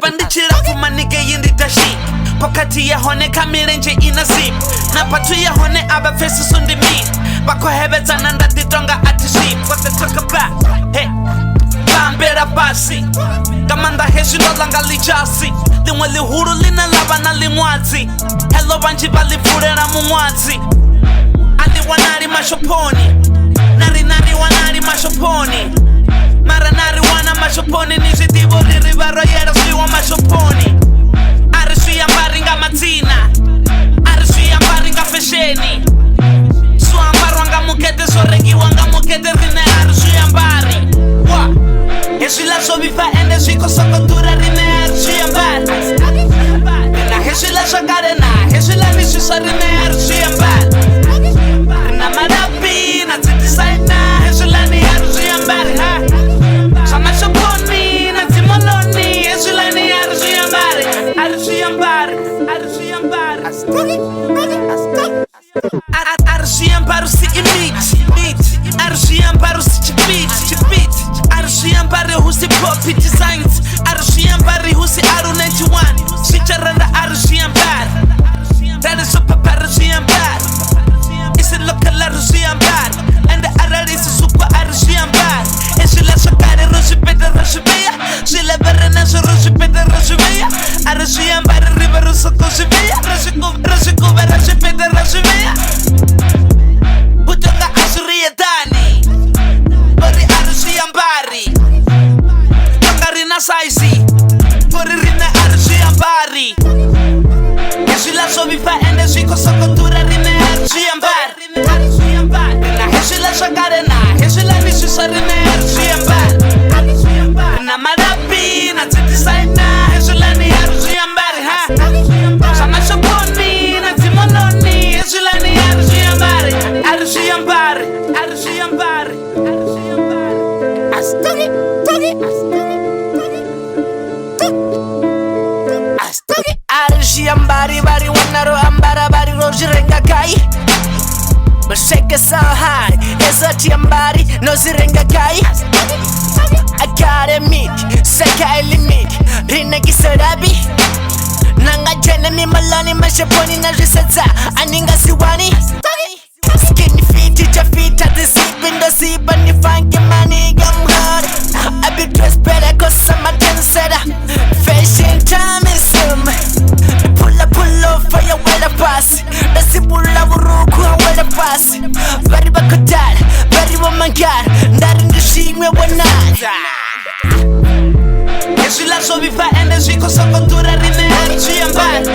Bandichira kuma nige yindi tashi Pokati ya hone kamirenje ina zip Na patu ya hone aba fesi sundi mi Bako hebeza nanda ditonga ati ship What they talk about, hey Bambera basi Kamanda heshi no langa lijasi Limwe lihuru lina laba na limwazi Hello banji bali fure na mumwazi Ali wanari mashoponi Nari wanari mashoponi Mara nari wana mashoponi Nishitivo riribaro yera siwa mashoponi Arishi ambari nga matina Arishi ambari nga fesheni So ambari wanga mukete sorengi wanga mukete rine arishi ambari Wa Heshi la sobifa ende shiko sokotura rine arishi ambari Rina heshi la shakare na Heshi la nishisa rine arishi ambari Rina marapi na titisaina Heshi la ni arishi ambari ha Sama shoponi na timoloni Heshi la ni arishi ambari Arishi ambari Arishi ambari Arishi ambari si imiti Arishi ambari si chipit Arishi ambari husi popi designs Arishi ambari husi aru 91 Shicharanda arishi ambari That is super arishi ambari Isi local arishi ambari And the arari si super arishi ambari Isi la shakari roshi pete roshi beya Shila verena so roshi pete roshi beya Arishi ambari river so koshi beya Roshi kuba roshi pete roshi beya Butonga ashuri edani Bori arishi ambari Tongari na saizi Bori rina arishi ambari Heshi la sobifa ende shiko sokotura rine arishi ambari Rina heshi la shakare na Heshi la nishisa rine arishi ambari Rina marapi na titisaina Heshi la ni arishi ambari ha Sama shoponi na timoloni Heshi la ni arishi ambari Arishi ambari Arishi ambari Asturi Arishi ambari bari wanaro ambara bari roji renga kai Bashake so high Ezoti ambari nozi renga kai Academic Seka elimik Rina gisarabi Nanga jene mi malani mashaponi na risata Aninga siwani Skinny feet ija feet at the zip in the zip And you find your money I'm hard I be dressed better cause I'm a trendsetter Fashion time is Pull up for your weather pass Nasi pula buruku wa weather pass Bari bakotara, bari wamangara Ndari ndishimwe wanara Heshi la sobifa ende shiko sokotura rine arishi ambari